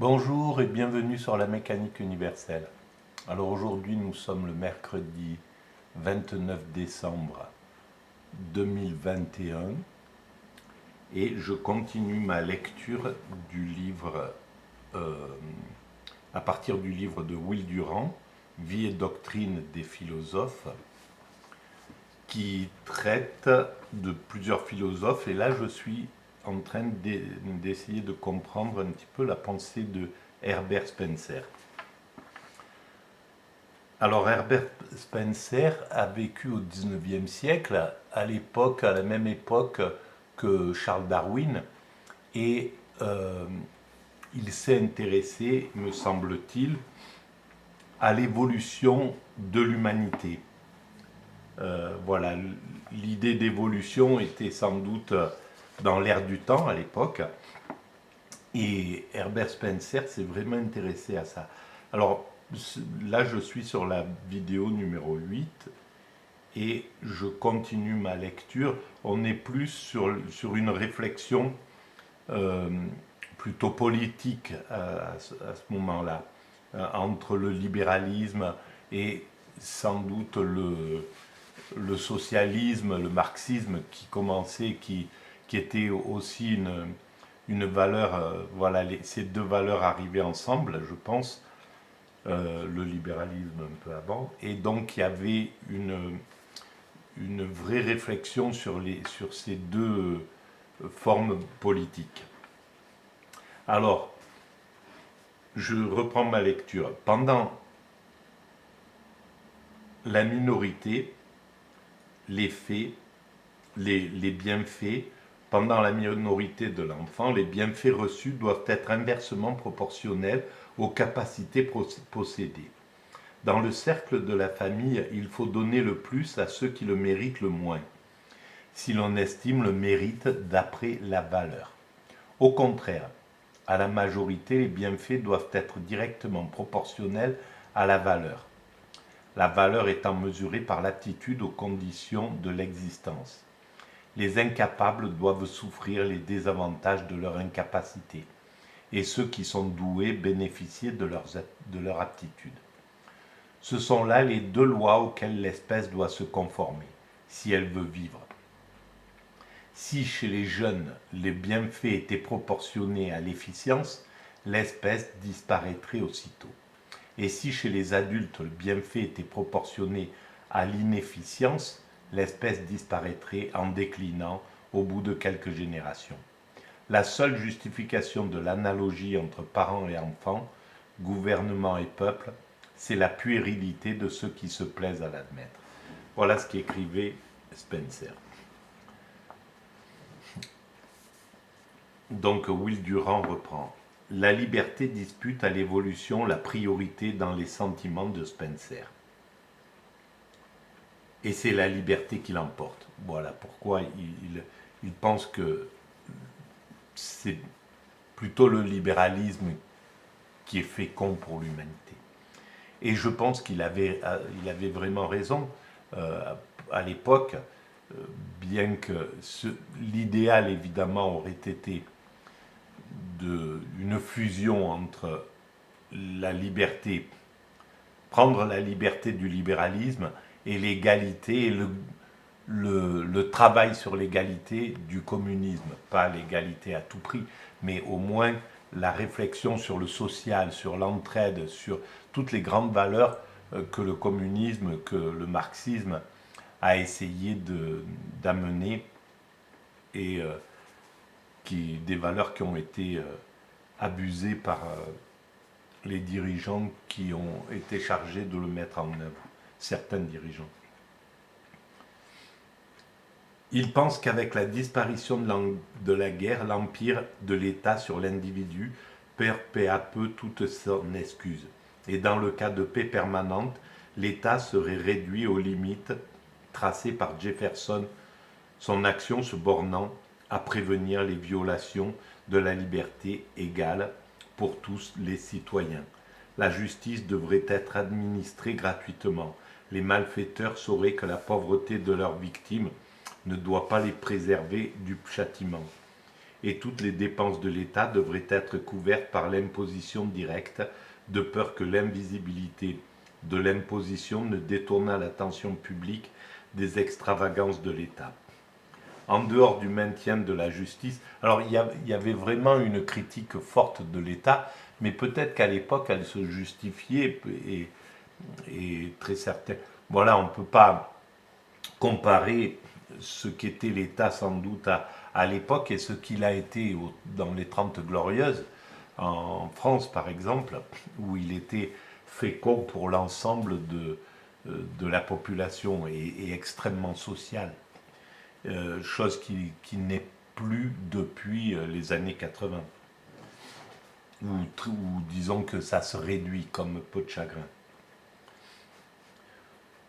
Bonjour et bienvenue sur la mécanique universelle. Alors aujourd'hui nous sommes le mercredi 29 décembre 2021 et je continue ma lecture du livre à partir du livre de Will Durant, Vie et doctrine des philosophes, qui traite de plusieurs philosophes et là je suis en train d'essayer de comprendre un petit peu la pensée de Herbert Spencer. Alors Herbert Spencer a vécu au XIXe siècle, à la même époque que Charles Darwin, et il s'est intéressé, me semble-t-il, à l'évolution de l'humanité. Voilà, l'idée d'évolution était sans doute dans l'air du temps à l'époque, et Herbert Spencer s'est vraiment intéressé à ça. Alors là, je suis sur la vidéo numéro 8 et je continue ma lecture. On est plus sur une réflexion plutôt politique à ce moment-là, entre le libéralisme et sans doute le socialisme, le marxisme qui commençait, qui était aussi une valeur, voilà, ces deux valeurs arrivaient ensemble, je pense, le libéralisme un peu avant, et donc il y avait une vraie réflexion sur ces deux formes politiques. Alors, je reprends ma lecture. Pendant la minorité, les faits, les bienfaits, pendant la minorité de l'enfant, les bienfaits reçus doivent être inversement proportionnels aux capacités possédées. Dans le cercle de la famille, il faut donner le plus à ceux qui le méritent le moins, si l'on estime le mérite d'après la valeur. Au contraire, à la majorité, les bienfaits doivent être directement proportionnels à la valeur étant mesurée par l'aptitude aux conditions de l'existence. Les incapables doivent souffrir les désavantages de leur incapacité, et ceux qui sont doués bénéficier de leur aptitude. Ce sont là les deux lois auxquelles l'espèce doit se conformer, si elle veut vivre. Si chez les jeunes, les bienfaits étaient proportionnés à l'efficience, l'espèce disparaîtrait aussitôt. Et si chez les adultes, le bienfait était proportionné à l'inefficience, l'espèce disparaîtrait en déclinant au bout de quelques générations. La seule justification de l'analogie entre parents et enfants, gouvernement et peuple, c'est la puérilité de ceux qui se plaisent à l'admettre. Voilà ce qu'écrivait Spencer. Donc Will Durant reprend. La liberté dispute à l'évolution la priorité dans les sentiments de Spencer. Et c'est la liberté qui l'emporte. Voilà pourquoi il pense que c'est plutôt le libéralisme qui est fécond pour l'humanité. Et je pense qu'il avait vraiment raison à l'époque, bien que l'idéal évidemment aurait été une fusion entre la liberté, prendre la liberté du libéralisme et l'égalité et le travail sur l'égalité du communisme, pas l'égalité à tout prix, mais au moins la réflexion sur le social, sur l'entraide, sur toutes les grandes valeurs que le communisme, que le marxisme a essayé d'amener et des valeurs qui ont été abusées par les dirigeants qui ont été chargés de le mettre en œuvre, certains dirigeants. Il pense qu'avec la disparition de la guerre, l'empire de l'État sur l'individu perd peu à peu toute son excuse. Et dans le cas de paix permanente, l'État serait réduit aux limites tracées par Jefferson, son action se bornant à prévenir les violations de la liberté égale pour tous les citoyens. La justice devrait être administrée gratuitement. Les malfaiteurs sauraient que la pauvreté de leurs victimes ne doit pas les préserver du châtiment. et toutes les dépenses de l'État devraient être couvertes par l'imposition directe, de peur que l'invisibilité de l'imposition ne détournât l'attention publique des extravagances de l'État. En dehors du maintien de la justice, alors il y avait vraiment une critique forte de l'État, mais peut-être qu'à l'époque elle se justifiait et très certaine. Voilà, on ne peut pas comparer ce qu'était l'État sans doute à l'époque et ce qu'il a été dans les 30 Glorieuses, en France par exemple, où il était fécond pour l'ensemble de la population et extrêmement social, chose qui n'est plus depuis les années 80, ou disons que ça se réduit comme peau de chagrin.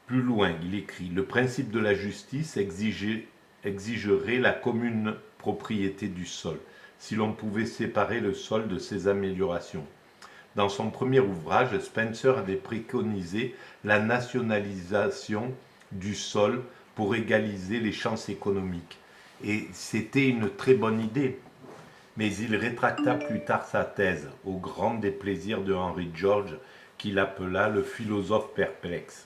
Plus loin, il écrit: le principe de la justice exigerait la commune propriété du sol, si l'on pouvait séparer le sol de ses améliorations. Dans son premier ouvrage, Spencer avait préconisé la nationalisation du sol pour égaliser les chances économiques. Et c'était une très bonne idée. Mais il rétracta plus tard sa thèse, au grand déplaisir de Henry George, qu'il appela le philosophe perplexe.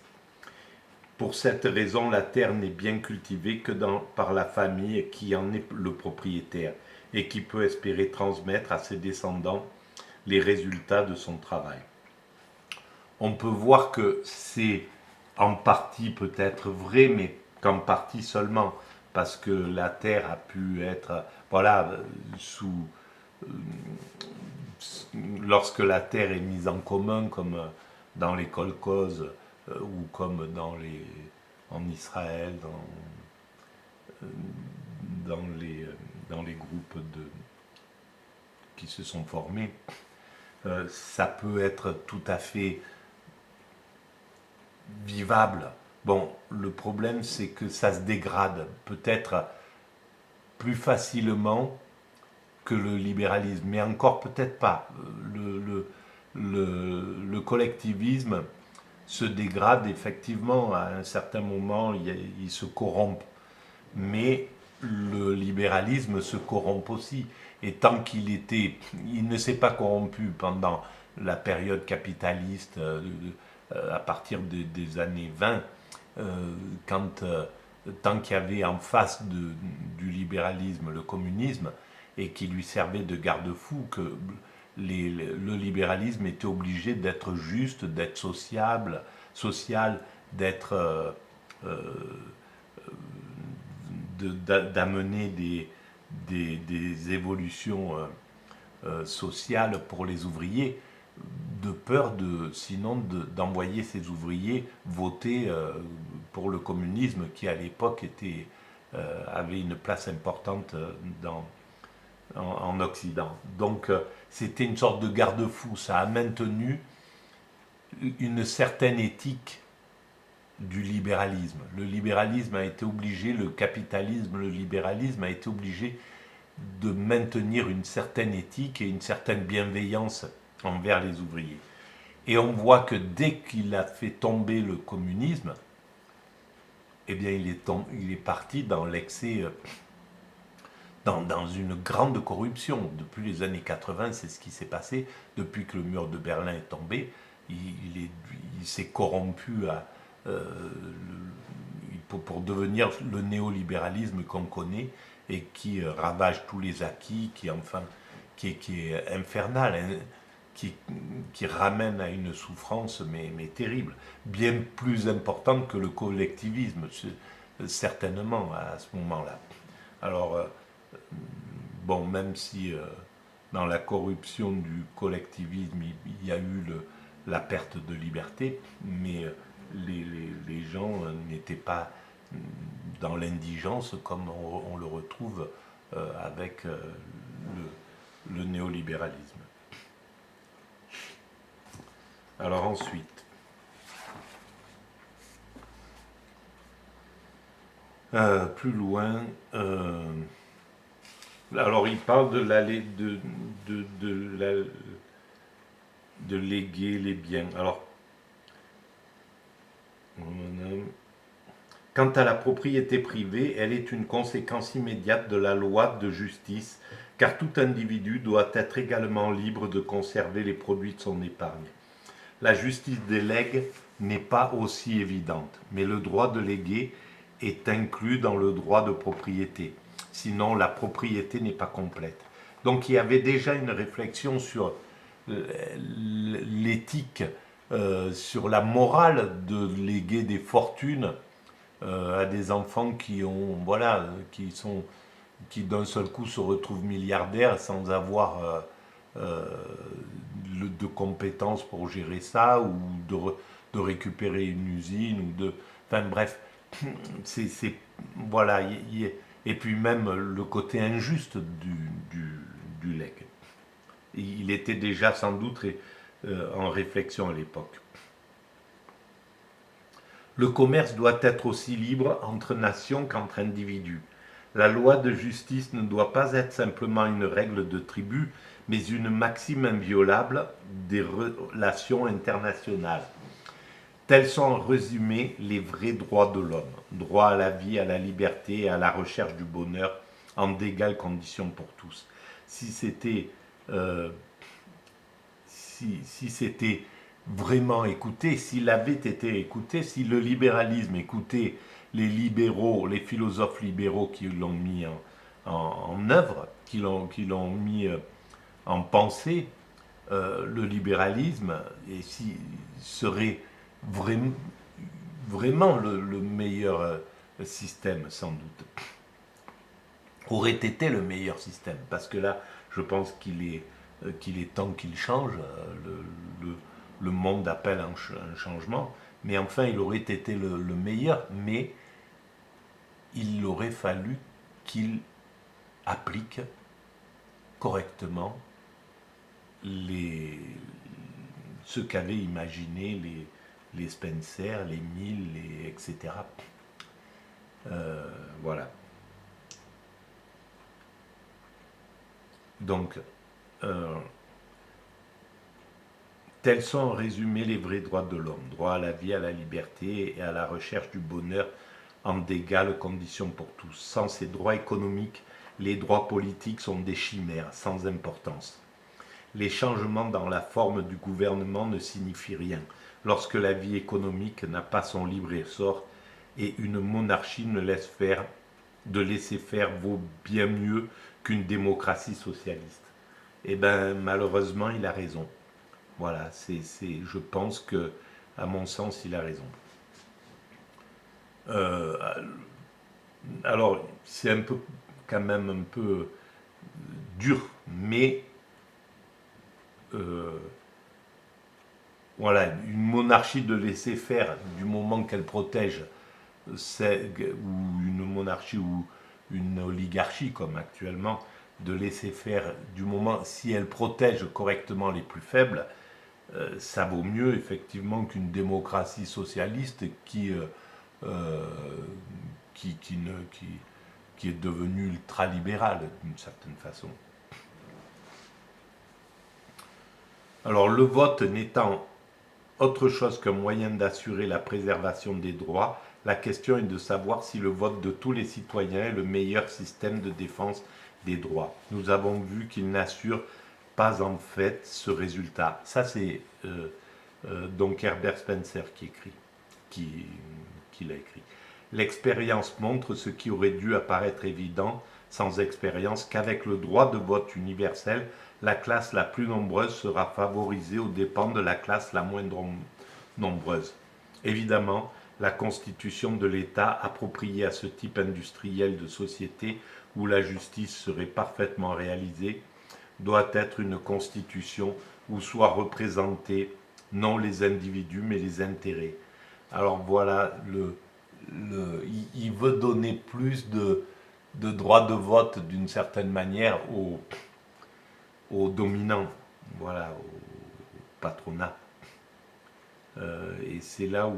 Pour cette raison, la terre n'est bien cultivée que par la famille qui en est le propriétaire et qui peut espérer transmettre à ses descendants les résultats de son travail. On peut voir que c'est en partie peut-être vrai, mais qu'en partie seulement, parce que la terre a pu être, voilà, lorsque la terre est mise en commun, comme dans les kolkhozes, ou comme en Israël, dans les groupes qui se sont formés, ça peut être tout à fait vivable. Bon, le problème c'est que ça se dégrade peut-être plus facilement que le libéralisme, mais encore peut-être pas. Le collectivisme se dégrade effectivement à un certain moment, il se corrompt, mais le libéralisme se corrompt aussi. Et tant il ne s'est pas corrompu pendant la période capitaliste, à partir des années 20, quand, tant qu'il y avait en face du libéralisme le communisme, et qui lui servait de garde-fou, que le libéralisme était obligé d'être juste, d'être social, d'être d'amener des évolutions sociales pour les ouvriers, de peur sinon d'envoyer ces ouvriers voter pour le communisme qui à l'époque avait une place importante en Occident. Donc c'était une sorte de garde-fou, ça a maintenu une certaine éthique du libéralisme. Le libéralisme a été obligé, le capitalisme, le libéralisme a été obligé de maintenir une certaine éthique et une certaine bienveillance envers les ouvriers. Et on voit que dès qu'il a fait tomber le communisme, eh bien il est parti dans l'excès, dans une grande corruption. Depuis les années 80, c'est ce qui s'est passé. Depuis que le mur de Berlin est tombé, il s'est corrompu pour devenir le néolibéralisme qu'on connaît et qui ravage tous les acquis, qui est infernal, hein, qui ramène à une souffrance mais terrible, bien plus importante que le collectivisme, certainement à ce moment-là. Alors, bon, même si dans la corruption du collectivisme, il y a eu la perte de liberté, mais les gens n'étaient pas dans l'indigence comme on le retrouve avec le néolibéralisme. Alors ensuite, plus loin, alors il parle de léguer les biens. Alors, quant à la propriété privée, elle est une conséquence immédiate de la loi de justice car tout individu doit être également libre de conserver les produits de son épargne. La justice des legs n'est pas aussi évidente, mais le droit de léguer est inclus dans le droit de propriété. Sinon, la propriété n'est pas complète. Donc il y avait déjà une réflexion sur l'éthique, sur la morale de léguer des fortunes à des enfants qui ont, voilà, qui d'un seul coup se retrouvent milliardaires sans avoir euh, de compétences pour gérer ça ou de récupérer une usine ou de, enfin bref, voilà, et puis même le côté injuste du leg. Il était déjà sans doute en réflexion à l'époque. Le commerce doit être aussi libre entre nations qu'entre individus. La loi de justice ne doit pas être simplement une règle de tribu, mais une maxime inviolable des relations internationales. Tels sont en résumé les vrais droits de l'homme. Droit à la vie, à la liberté et à la recherche du bonheur en d'égales conditions pour tous. Si c'était si c'était vraiment écouté, s'il avait été écouté, si le libéralisme écoutait les libéraux, les philosophes libéraux qui l'ont mis en œuvre, qui l'ont mis en pensée, le libéralisme serait vraiment le meilleur système, sans doute. Aurait été le meilleur système, parce que là, je pense qu'il est temps qu'il change. Le monde appelle un changement, mais enfin, il aurait été le meilleur, mais il aurait fallu qu'il applique correctement ce qu'avaient imaginé les Spencer, les Mill, etc. Voilà. Donc, tels sont en résumé les vrais droits de l'homme. Droit à la vie, à la liberté et à la recherche du bonheur en d'égales conditions pour tous. Sans ces droits économiques, les droits politiques sont des chimères sans importance. Les changements dans la forme du gouvernement ne signifient rien lorsque la vie économique n'a pas son libre essor et une monarchie ne laisse faire, de laisser faire vaut bien mieux qu'une démocratie socialiste. Eh bien, malheureusement, il a raison. Voilà, je pense que, à mon sens, il a raison. Euh, alors, c'est quand même un peu dur, mais voilà, une monarchie de laisser faire du moment qu'elle protège, ou une monarchie ou une oligarchie comme actuellement, de laisser faire du moment, si elle protège correctement les plus faibles, ça vaut mieux effectivement qu'une démocratie socialiste qui est devenue ultralibérale d'une certaine façon. Alors le vote n'étant autre chose qu'un moyen d'assurer la préservation des droits, la question est de savoir si le vote de tous les citoyens est le meilleur système de défense des droits. Nous avons vu qu'il n'assure pas en fait ce résultat. Ça c'est donc Herbert Spencer qui l'a écrit. L'expérience montre ce qui aurait dû apparaître évident sans expérience, qu'avec le droit de vote universel, la classe la plus nombreuse sera favorisée aux dépens de la classe la moins nombreuse. Évidemment, la constitution de l'État appropriée à ce type industriel de société où la justice serait parfaitement réalisée doit être une constitution où soient représentés non les individus mais les intérêts. Alors voilà, il veut donner plus de droits de vote d'une certaine manière aux dominants, voilà, au patronat. Et c'est là où,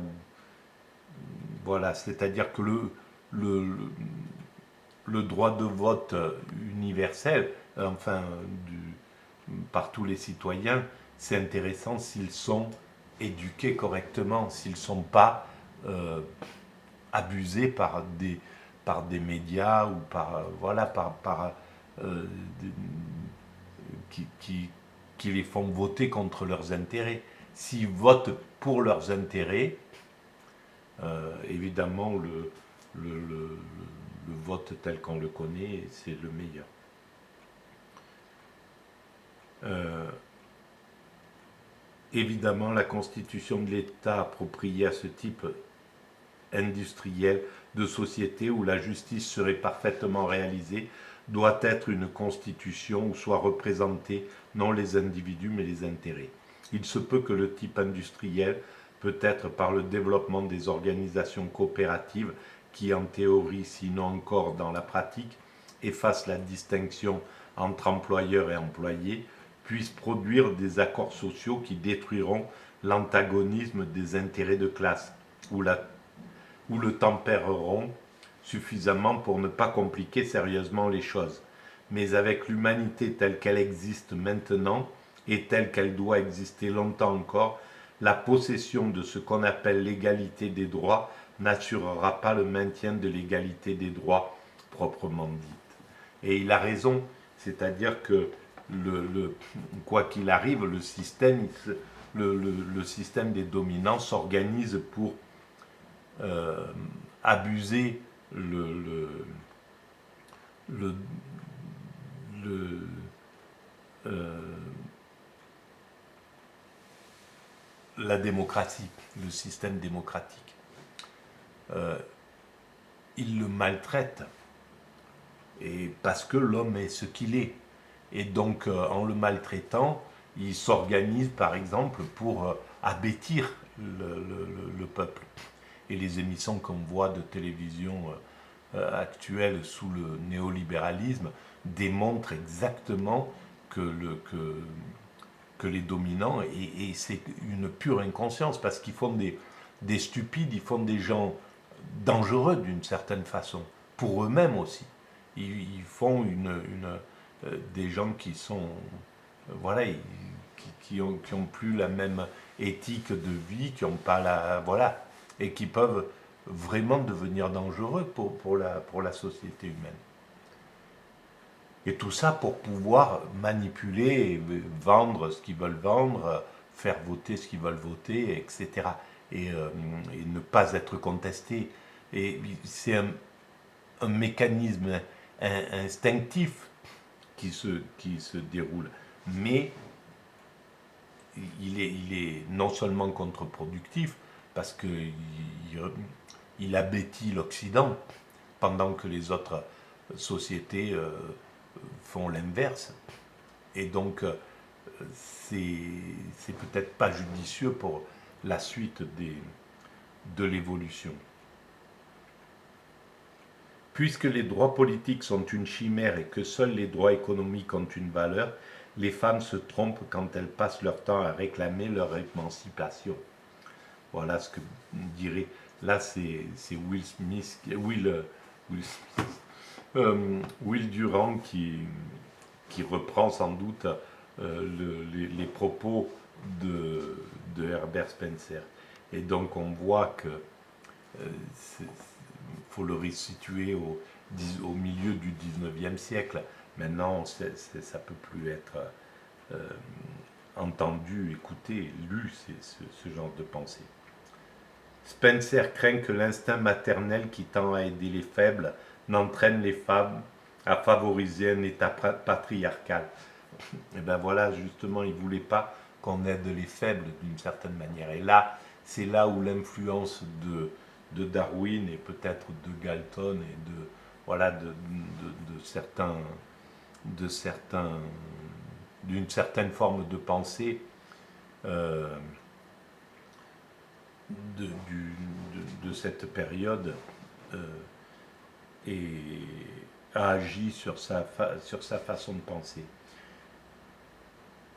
voilà, c'est-à-dire que le droit de vote universel, enfin, par tous les citoyens, c'est intéressant s'ils sont éduqués correctement, s'ils ne sont pas abusés par des médias ou par euh, qui les font voter contre leurs intérêts. S'ils votent pour leurs intérêts, évidemment, le vote tel qu'on le connaît, c'est le meilleur. Évidemment, la constitution de l'État appropriée à ce type industriel de société où la justice serait parfaitement réalisée doit être une constitution où soient représentés non les individus mais les intérêts. Il se peut que le type industriel, peut-être par le développement des organisations coopératives qui en théorie, sinon encore dans la pratique, effacent la distinction entre employeurs et employés, puissent produire des accords sociaux qui détruiront l'antagonisme des intérêts de classe, ou le tempéreront suffisamment pour ne pas compliquer sérieusement les choses. Mais avec l'humanité telle qu'elle existe maintenant et telle qu'elle doit exister longtemps encore, la possession de ce qu'on appelle l'égalité des droits n'assurera pas le maintien de l'égalité des droits proprement dite. Et il a raison, c'est-à-dire que quoi qu'il arrive, le système des dominants s'organise pour abuser la démocratie, le système démocratique. Il le maltraite, et parce que l'homme est ce qu'il est. Et donc, en le maltraitant, il s'organise, par exemple, pour abêtir le peuple. Et les émissions qu'on voit de télévision actuelles sous le néolibéralisme démontrent exactement que les dominants, et c'est une pure inconscience, parce qu'ils font des stupides, ils font des gens dangereux d'une certaine façon, pour eux-mêmes aussi. Ils font des gens qui sont, voilà, qui ont plus la même éthique de vie, qui n'ont pas la, voilà, et qui peuvent vraiment devenir dangereux pour la société humaine. Et tout ça pour pouvoir manipuler, vendre ce qu'ils veulent vendre, faire voter ce qu'ils veulent voter, etc. Et ne pas être contesté. Et c'est un mécanisme instinctif qui se déroule. Mais il est non seulement contre-productif, parce qu'il abêtit l'Occident, pendant que les autres sociétés font l'inverse. Et donc, c'est peut-être pas judicieux pour la suite de l'évolution. Puisque les droits politiques sont une chimère et que seuls les droits économiques ont une valeur, les femmes se trompent quand elles passent leur temps à réclamer leur émancipation. Voilà ce que dirait. Là, c'est Will Durant qui reprend sans doute les propos de Herbert Spencer. Et donc on voit que faut le resituer au milieu du 19e siècle. Maintenant, ça ne peut plus être entendu, écouté, lu, ce genre de pensée. Spencer craint que l'instinct maternel qui tend à aider les faibles n'entraîne les femmes à favoriser un état patriarcal. Et bien voilà, justement, il ne voulait pas qu'on aide les faibles d'une certaine manière. Et là, c'est là où l'influence de Darwin et peut-être de Galton et d'une certaine forme de pensée de cette période et a agi sur sa façon de penser.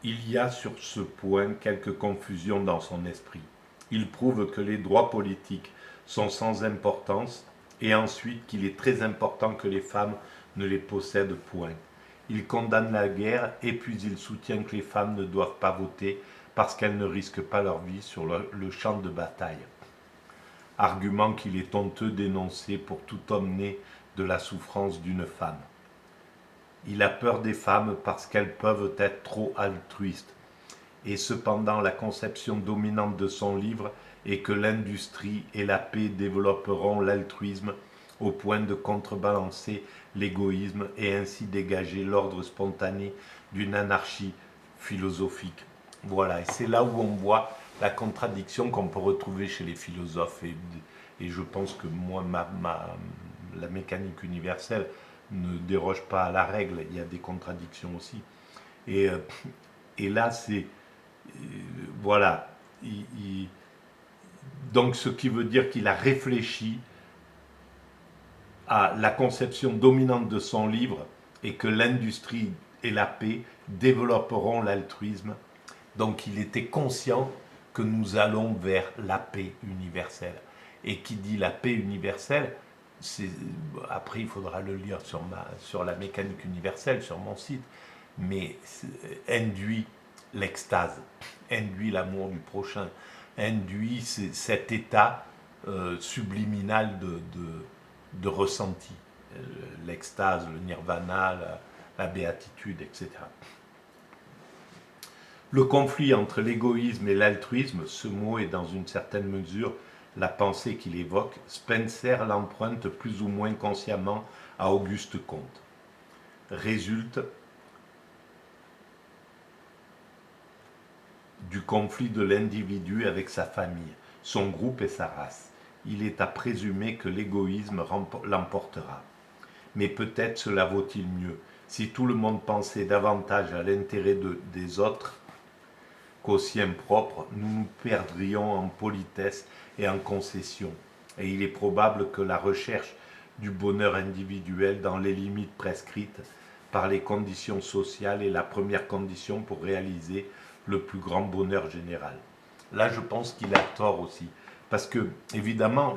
Il y a sur ce point quelque confusion dans son esprit. Il prouve que les droits politiques sont sans importance et ensuite qu'il est très important que les femmes ne les possèdent point. Il condamne la guerre et puis il soutient que les femmes ne doivent pas voter parce qu'elles ne risquent pas leur vie sur le champ de bataille. Argument qu'il est honteux d'énoncer pour tout homme né de la souffrance d'une femme. Il a peur des femmes parce qu'elles peuvent être trop altruistes. Et cependant, la conception dominante de son livre est que l'industrie et la paix développeront l'altruisme au point de contrebalancer l'égoïsme et ainsi dégager l'ordre spontané d'une anarchie philosophique. Voilà, et c'est là où on voit la contradiction qu'on peut retrouver chez les philosophes. Et je pense que moi, la mécanique universelle ne déroge pas à la règle, il y a des contradictions aussi. Et, et là, c'est... Voilà. Donc, ce qui veut dire qu'il a réfléchi à la conception dominante de son livre et que l'industrie et la paix développeront l'altruisme. Donc il était conscient que nous allons vers la paix universelle. Et qui dit la paix universelle, après il faudra le lire sur la mécanique universelle, sur mon site, mais induit l'extase, induit l'amour du prochain, induit cet état subliminal de ressenti, l'extase, le nirvana, la béatitude, etc. Le conflit entre l'égoïsme et l'altruisme, ce mot est dans une certaine mesure la pensée qu'il évoque. Spencer l'emprunte plus ou moins consciemment à Auguste Comte. Résulte du conflit de l'individu avec sa famille, son groupe et sa race. Il est à présumer que l'égoïsme l'emportera. Mais peut-être cela vaut-il mieux. Si tout le monde pensait davantage à l'intérêt des autres qu'au sien propre, nous nous perdrions en politesse et en concession. Et il est probable que la recherche du bonheur individuel dans les limites prescrites par les conditions sociales est la première condition pour réaliser le plus grand bonheur général. Là, je pense qu'il a tort aussi. Parce que, évidemment,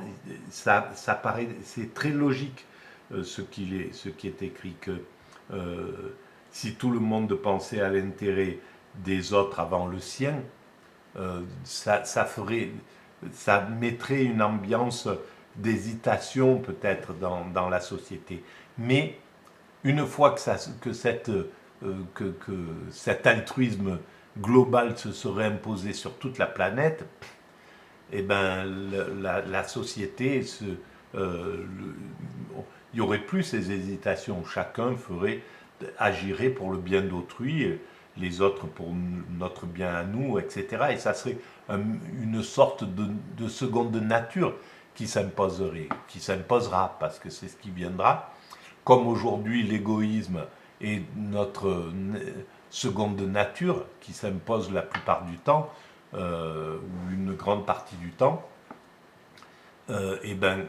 ça paraît, c'est très logique ce qui est écrit, que si tout le monde pensait à l'intérêt des autres avant le sien, ça mettrait une ambiance d'hésitation peut-être dans la société. Mais une fois que cet altruisme global se serait imposé sur toute la planète, eh ben, la société, il n'y aurait plus ces hésitations. Chacun agirait pour le bien d'autrui, les autres pour notre bien à nous, etc. Et ça serait une sorte de seconde nature qui s'imposera, parce que c'est ce qui viendra. Comme aujourd'hui l'égoïsme est notre seconde nature qui s'impose la plupart du temps, ou une grande partie du temps, et ben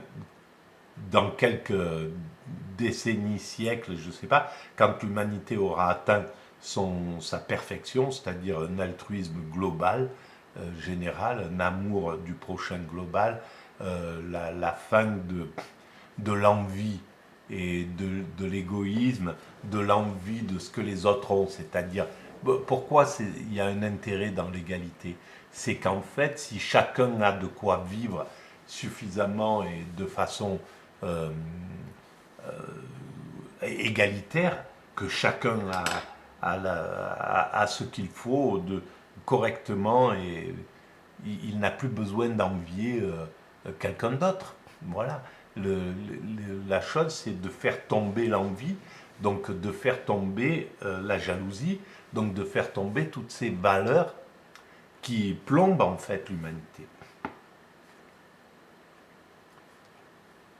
dans quelques décennies, siècles, je ne sais pas, quand l'humanité aura atteint sa perfection, c'est-à-dire un altruisme global, général, un amour du prochain global, la fin de l'envie et de l'égoïsme, de l'envie de ce que les autres ont, c'est-à-dire, pourquoi il y a un intérêt dans l'égalité? C'est qu'en fait, si chacun a de quoi vivre suffisamment et de façon égalitaire, que chacun a ce qu'il faut correctement, et il n'a plus besoin d'envier quelqu'un d'autre. Voilà. La chose, c'est de faire tomber l'envie, donc de faire tomber la jalousie, donc de faire tomber toutes ces valeurs qui plombent en fait l'humanité.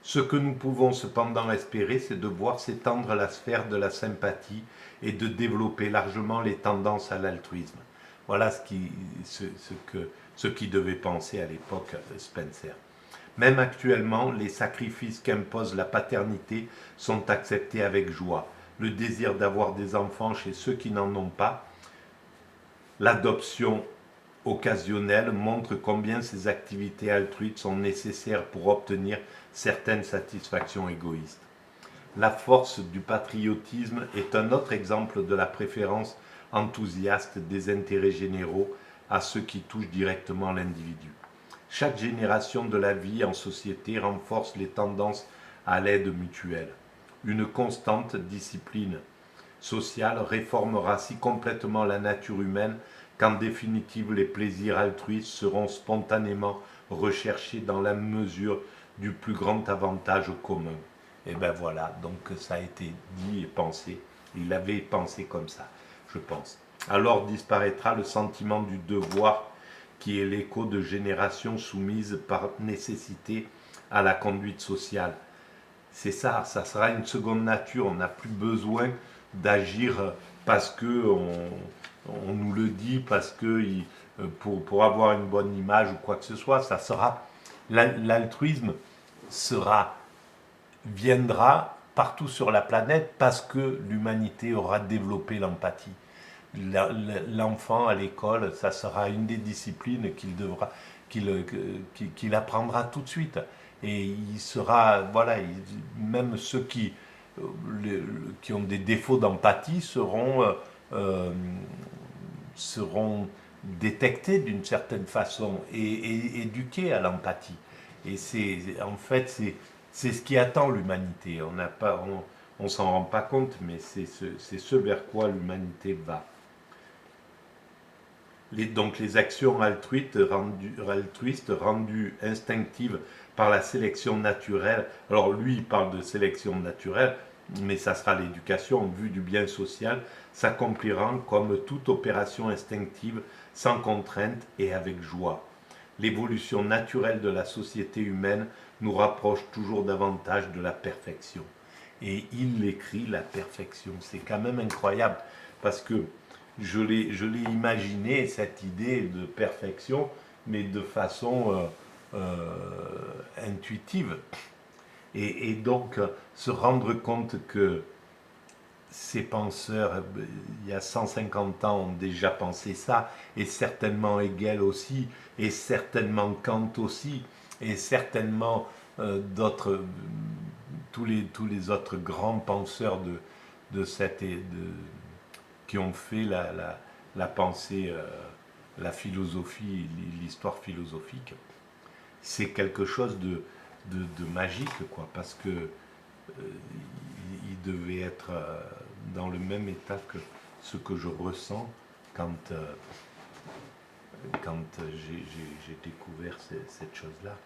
Ce que nous pouvons cependant espérer, c'est de voir s'étendre la sphère de la sympathie et de développer largement les tendances à l'altruisme. Voilà ce qui devait penser à l'époque Spencer. Même actuellement, les sacrifices qu'impose la paternité sont acceptés avec joie. Le désir d'avoir des enfants chez ceux qui n'en ont pas, l'adoption occasionnelle montre combien ces activités altruistes sont nécessaires pour obtenir certaines satisfactions égoïstes. La force du patriotisme est un autre exemple de la préférence enthousiaste des intérêts généraux à ceux qui touchent directement l'individu. Chaque génération de la vie en société renforce les tendances à l'aide mutuelle. Une constante discipline social réformera si complètement la nature humaine qu'en définitive les plaisirs altruistes seront spontanément recherchés dans la mesure du plus grand avantage commun. Et ben voilà, donc ça a été dit et pensé. Il avait pensé comme ça, je pense. Alors disparaîtra le sentiment du devoir qui est l'écho de générations soumises par nécessité à la conduite sociale. C'est ça, ça sera une seconde nature. On n'a plus besoin d'agir parce que on nous le dit, parce que pour avoir une bonne image ou quoi que ce soit, ça sera l'altruisme viendra partout sur la planète parce que l'humanité aura développé l'empathie. L'enfant à l'école, ça sera une des disciplines qu'il apprendra tout de suite. Et il sera, voilà, même ceux qui ont des défauts d'empathie seront détectés d'une certaine façon et éduqués à l'empathie. Et en fait, c'est ce qui attend l'humanité. On s'en rend pas compte, mais c'est ce vers quoi l'humanité va. Donc les actions altruistes rendues instinctives par la sélection naturelle. Alors lui, il parle de sélection naturelle, mais ça sera l'éducation en vue du bien social, s'accompliront comme toute opération instinctive, sans contrainte et avec joie. L'évolution naturelle de la société humaine nous rapproche toujours davantage de la perfection. Et il l'écrit, la perfection. C'est quand même incroyable, parce que je l'ai imaginé, cette idée de perfection, mais de façon intuitive. Et donc, se rendre compte que ces penseurs, il y a 150 ans, ont déjà pensé ça, et certainement Hegel aussi, et certainement Kant aussi, et certainement tous les autres grands penseurs qui ont fait la pensée, la philosophie, l'histoire philosophique. C'est quelque chose de magique, quoi, parce que il devait être dans le même état que ce que je ressens quand j'ai découvert cette chose-là.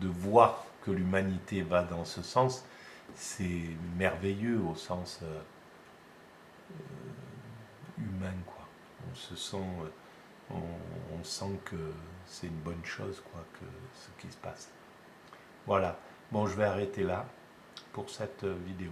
De voir que l'humanité va dans ce sens, c'est merveilleux au sens humain, quoi. On se sent, on sent que c'est une bonne chose, quoi, que ce qui se passe. Voilà. Bon, je vais arrêter là pour cette vidéo.